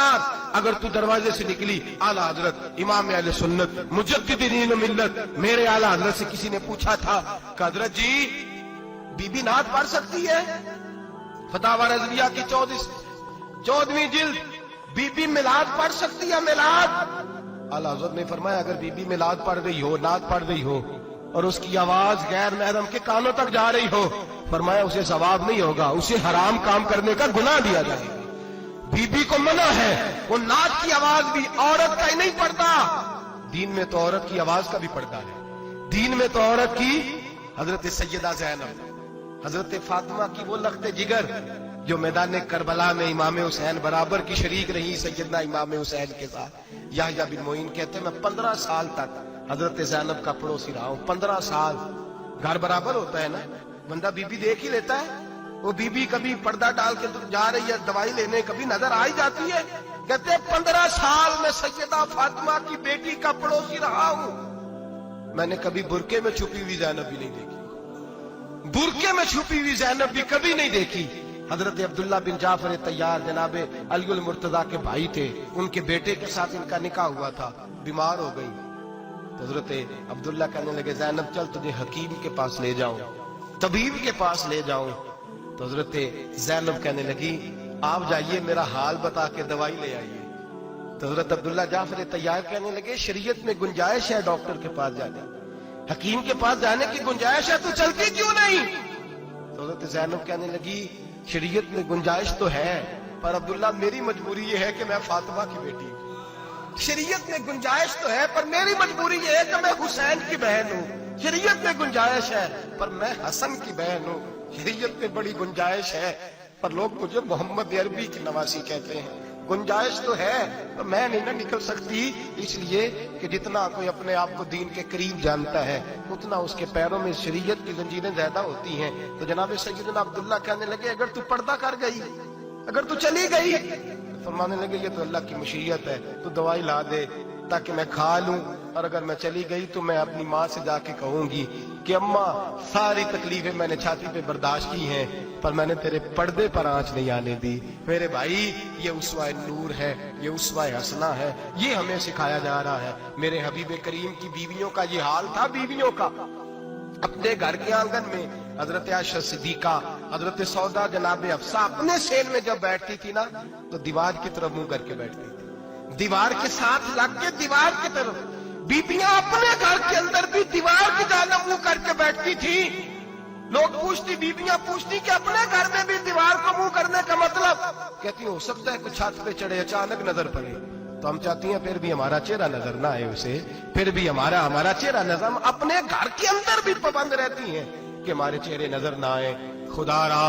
खबरदार, अगर तू दरवाजे से निकली आला हजरत इमाम अहले सुन्नत मुजद्दिद दीन व मिल्लत मेरे आला हजरत से किसी ने पूछा था कि हजरत जी बीबी नात पढ़ सकती है? फतावा रज़विया की 14वीं जिल्द, बीबी मिलाद पढ़ सकती है? मिलाद। आला हजरत ने फरमाया अगर बीबी मिलाद पढ़ रही हो, नात पढ़ रही हो और उसकी आवाज गैर महरम के कानों तक जा रही हो, फरमाया उसे सवाब नहीं होगा, उसे हराम काम करने का गुनाह दिया जाएगा। बीबी को मना है, वो नात की आवाज भी औरत का ही नहीं पड़ता, दीन में तो औरत की आवाज का भी पर्दा है। दीन में तो औरत की हजरत सैयदा ज़ैनब, हजरत फातिमा की वो लख्ते जिगर जो मैदान करबला में इमाम हुसैन बराबर की शरीक रही सैयदना इमाम हुसैन के साथ। याह्या बिन मोइन कहते मैं 15 साल तक हजरत ज़ैनब का पड़ोसी रहा हूं। 15 साल, घर बराबर होता है ना, बंदा बीबी देख ही लेता है। वो बीबी कभी पर्दा डाल के जा रही है दवाई लेने, कभी नजर आ ही जाती है। कहते 15 साल में सैयदा फातिमा की बेटी का पड़ोसी रहा हूं, मैंने कभी बुरके में छुपी हुई ज़ैनब भी नहीं देखी, बुरके में छुपी हुई ज़ैनब भी कभी नहीं देखी। हजरत अब्दुल्ला बिन जाफर तैयार जनाबे अलीउल मुर्तजा के भाई थे, उनके बेटे के साथ इनका निकाह हुआ था, बीमार हो गई तो हजरत अब्दुल्ला कहने लगे ज़ैनब चल तुझे हकीम के पास ले जाऊं, तबीब के पास ले जाऊं। तो हजरत ज़ैनब कहने लगी आप जाइए मेरा हाल बता के दवाई ले आइए। तो हजरत अब्दुल्ला जाफर तैयार कहने लगे शरीयत में गुंजाइश है डॉक्टर के पास जाने, हकीम के पास जाने की गुंजाइश है, तो चलती क्यों नहीं? तो हजरत ज़ैनब कहने लगी शरीयत में गुंजाइश तो है, पर अब्दुल्ला मेरी मजबूरी ये है कि मैं फातिमा की बेटी हूं। शरीयत में गुंजाइश तो है पर मेरी मजबूरी ये है कि मैं हुसैन की बहन हूं। शरीयत में गुंजाइश है पर मैं हसन की बहन हूं। शरीयत में बड़ी गुंजाइश है पर लोग मुझे मोहम्मद अरबी की नवासी कहते हैं। गुंजाइश तो है तो मैं नहीं ना निकल सकती, इसलिए कि जितना कोई अपने आप को दीन के करीब जानता है उतना उसके पैरों में शरीयत की जंजीरें ज्यादा होती हैं। तो जनाब सैयदना अब्दुल्ला कहने लगे अगर तू पर्दा कर गई, अगर तू चली गई, तो फरमाने लगे ये तो अल्लाह की मशीयत है, तू दवाई ला दे ताकि मैं खा लूं, और अगर मैं चली गई तो मैं अपनी माँ से जाके कहूंगी कि अम्मा सारी तकलीफें मैंने छाती पे बर्दाश्त की हैं पर मैंने तेरे पर्दे पर आंच नहीं आने दी। मेरे भाई ये उसवा नूर है, ये उसवा हसना है, ये हमें सिखाया जा रहा है। मेरे हबीब करीम की बीवियों का ये हाल था, बीवियों का अपने घर के आंगन में हजरत आयशा सिद्दीका, हजरत सौदा जनाब हफ्सा अपने सेल में जब बैठती थी ना तो दीवार की तरफ मुंह करके बैठती थी, दीवार के साथ लग के दीवार की तरफ। बीबियां अपने घर के अंदर भी दीवार की जानब मुंह करके बैठती थी। लोग पूछती, बीबियां पूछती कि अपने घर में भी दीवार को मुंह करने का मतलब? कहती हो सकता है कुछ छत पे चढ़े अचानक नजर पड़े तो हम चाहती हैं फिर भी हमारा चेहरा नजर ना आए उसे, फिर भी हमारा चेहरा नजर। हम अपने घर के अंदर भी पाबंद रहती हैं कि हमारे चेहरे नजर ना आए। खुदा रा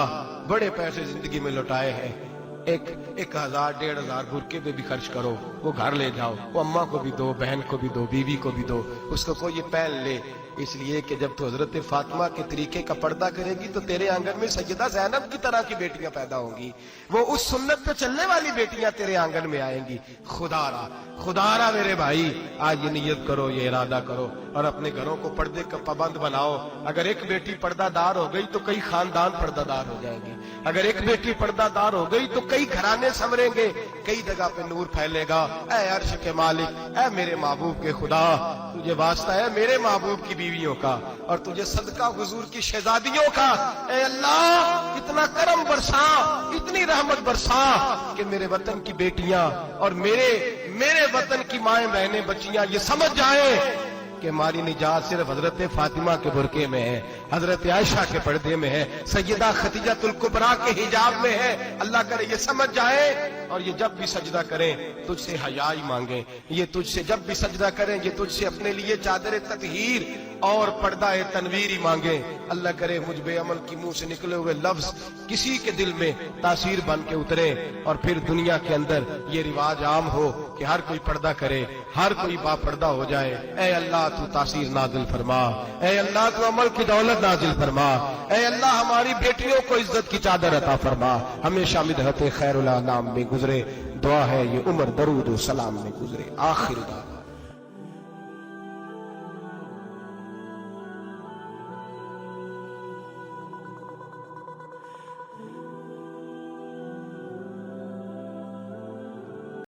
बड़े पैसे जिंदगी में लुटाए हैं, 1000 1500 बुरके पे भी खर्च करो, वो घर ले जाओ, वो अम्मा को भी दो, बहन को भी दो, बीवी को भी दो, उसको कोई ये पहन ले। इसलिए कि जब तो हजरत फातिमा के तरीके का पर्दा करेगी तो तेरे आंगन में सैयदा ज़ैनब की तरह की बेटियां पैदा होंगी, वो उस सुन्नत पे चलने वाली बेटियां तेरे आंगन में आएंगी। खुदारा मेरे भाई आज ये नियत करो, ये इरादा करो और अपने घरों को पर्दे का पाबंद बनाओ। अगर एक बेटी पर्दादार हो गई तो कई खानदान पर्दादार हो जाएंगे, अगर एक बेटी पर्दादार हो गई तो कई घराने संवरेंगे, कई जगह पे नूर फैलेगा। ऐ अर्श के मालिक, ऐ मेरे महबूब के खुदा, तुझे वास्ता है मेरे महबूब की बीवियों का और तुझे सदका हुजूर की शहजादियों का। ऐ अल्लाह इतना करम बरसा, इतनी रहमत बरसा कि मेरे वतन की बेटियां और मेरे वतन की माएं बहनें बच्चियां ये समझ जाए कि हमारी निजात सिर्फ हजरत फातिमा के बुरके में है, हजरत आयशा के पर्दे में है, सैयदा खदीजातुल कुबरा के हिजाब में है। अल्लाह करे ये समझ जाए और ये जब भी सजदा करें तुझसे हयाई मांगे, ये तुझसे जब भी सजदा करें ये तुझसे अपने लिए चादर ततहीर और पर्दा तनवीर मांगे। अल्लाह करे मुझ बेअमल की मुंह से निकले हुए लफ्ज किसी के दिल में तासीर बन के उतरे और फिर दुनिया के अंदर ये रिवाज आम हो कि हर कोई पर्दा करे, हर कोई बापर्दा हो जाए। ऐ अल्लाह तू तासीर नाजिल फरमा, ऐ अल्लाह तू अमल की दौलत नाजिल फरमा, ऐ अल्लाह हमारी बेटियों को इज्जत की चादर अता फरमा। हमेशा मिदहत खैरुल अनाम में गुजरे, दुआ है ये उम्र दरूद व सलाम में गुजरे। आखिर